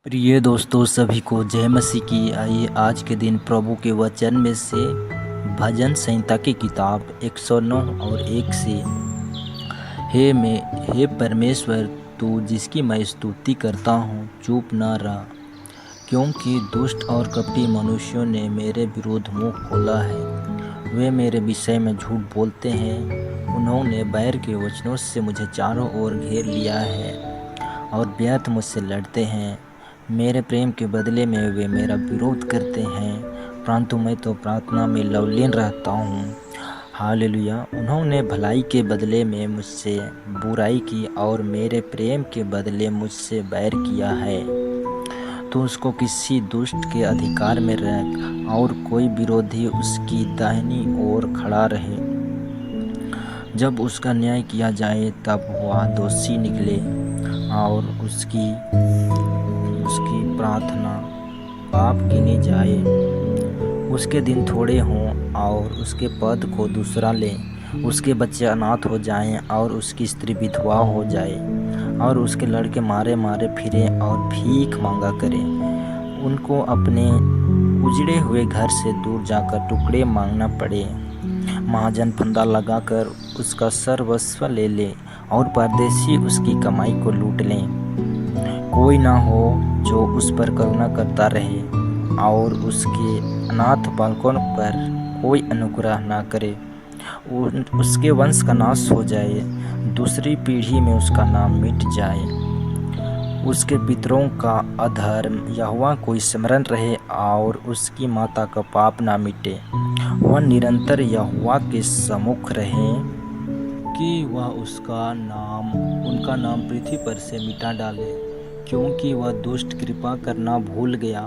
प्रिय दोस्तों, सभी को जय मसीह की। आइए आज के दिन प्रभु के वचन में से भजन संहिता की किताब 109 और 1 से। हे परमेश्वर, तू जिसकी मैं स्तुति करता हूँ, चुप न रह, क्योंकि दुष्ट और कपटी मनुष्यों ने मेरे विरोध मुँह खोला है। वे मेरे विषय में झूठ बोलते हैं। उन्होंने बैर के वचनों से मुझे चारों ओर घेर लिया है और व्यर्थ मुझसे लड़ते हैं। मेरे प्रेम के बदले में वे मेरा विरोध करते हैं, परंतु मैं तो प्रार्थना में लवलीन रहता हूँ। हालेलुया। उन्होंने भलाई के बदले में मुझसे बुराई की और मेरे प्रेम के बदले मुझसे बैर किया है। तो उसको किसी दुष्ट के अधिकार में रख और कोई विरोधी उसकी दाहिनी ओर खड़ा रहे। जब उसका न्याय किया जाए तब वह दोषी निकले और उसकी प्रार्थना पाप गिनी जाए। उसके दिन थोड़े हों और उसके पद को दूसरा ले। उसके बच्चे अनाथ हो जाएं और उसकी स्त्री विधवा हो जाए और उसके लड़के मारे मारे फिरें और भीख मांगा करें। उनको अपने उजड़े हुए घर से दूर जाकर टुकड़े मांगना पड़े। महाजन फंदा लगाकर उसका सर्वस्व ले ले और परदेशी उसकी कमाई को लूट लें। कोई ना हो जो उस पर करुणा करता रहे और उसके अनाथ बालकों पर कोई अनुग्रह ना करे। उसके वंश का नाश हो जाए, दूसरी पीढ़ी में उसका नाम मिट जाए। उसके पितरों का अधर्म यहोवा को स्मरण रहे और उसकी माता का पाप ना मिटे। वह निरंतर यहोवा के सम्मुख रहे कि वह उनका नाम पृथ्वी पर से मिटा डाले, क्योंकि वह दुष्ट कृपा करना भूल गया,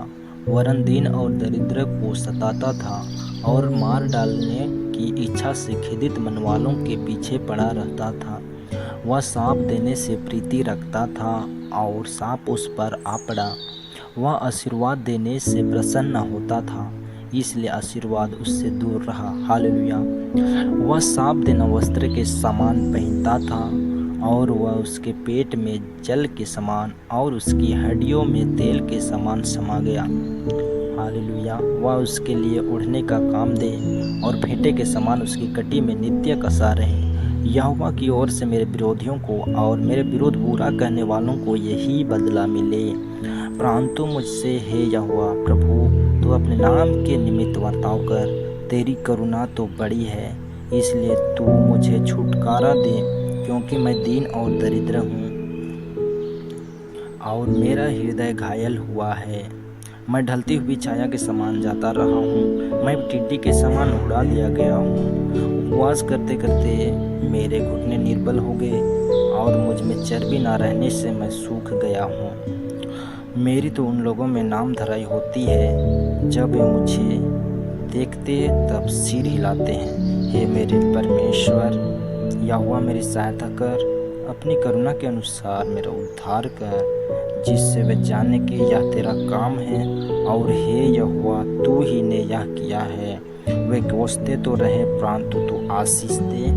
वरन दीन और दरिद्र को सताता था और मार डालने की इच्छा से खिदित मन वालों के पीछे पड़ा रहता था। वह सांप देने से प्रीति रखता था और सांप उस पर आ पड़ा। वह आशीर्वाद देने से प्रसन्न होता था, इसलिए आशीर्वाद उससे दूर रहा। हालेलुया। वह सांप देना वस्त्र के समान पहनता था और वह उसके पेट में जल के समान और उसकी हड्डियों में तेल के समान समा गया। हालेलुया। वह उसके लिए उड़ने का काम दे और फेंटे के समान उसकी कटी में नित्य कसा रहे। यहोवा की ओर से मेरे विरोधियों को और मेरे विरोध बुरा कहने वालों को यही बदला मिले। परंतु मुझसे हे यहोवा प्रभु, तो अपने नाम के निमित्त वर्ताव कर। तेरी करुणा तो बड़ी है, इसलिए तू मुझे छुटकारा दे, क्योंकि मैं दीन और दरिद्र हूँ और मेरा हृदय घायल हुआ है। मैं ढलती हुई छाया के समान जाता रहा हूँ, मैं टिड्डी के समान उड़ा दिया गया हूँ। उपवास करते करते मेरे घुटने निर्बल हो गए और मुझ में चर्बी ना रहने से मैं सूख गया हूँ। मेरी तो उन लोगों में नाम धराई होती है, जब वे मुझे देखते तब सिर हिलाते हैं। हे मेरे परमेश्वर यहोवा, मेरी सहायता कर, अपनी करुणा के अनुसार मेरा उद्धार कर, जिससे वे जाने कि यह तेरा काम है और हे यहोवा तू ही ने यह किया है। वे कोसते तो रहे, परंतु तू आशीष दे।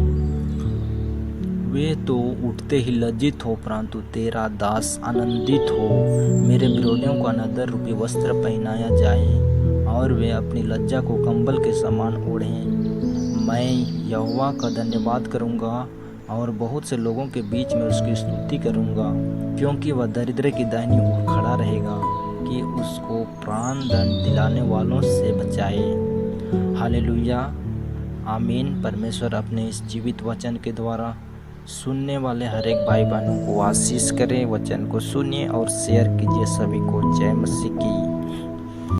वे तो उठते ही लज्जित हो, परंतु तेरा दास आनंदित हो। मेरे विरोधियों को अनादर रूपी वस्त्र पहनाया जाए और वे अपनी लज्जा को कंबल के समान ओढ़ें। मैं यहोवा का धन्यवाद करूंगा और बहुत से लोगों के बीच में उसकी स्तुति करूंगा, क्योंकि वह दरिद्र की दाहिनी ओर खड़ा रहेगा कि उसको प्राण दंड दिलाने वालों से बचाए। हालेलुया। आमीन। परमेश्वर अपने इस जीवित वचन के द्वारा सुनने वाले हर एक भाई बहनों को आशीष करें। वचन को सुनिए और शेयर कीजिए। सभी को जय मसीह की।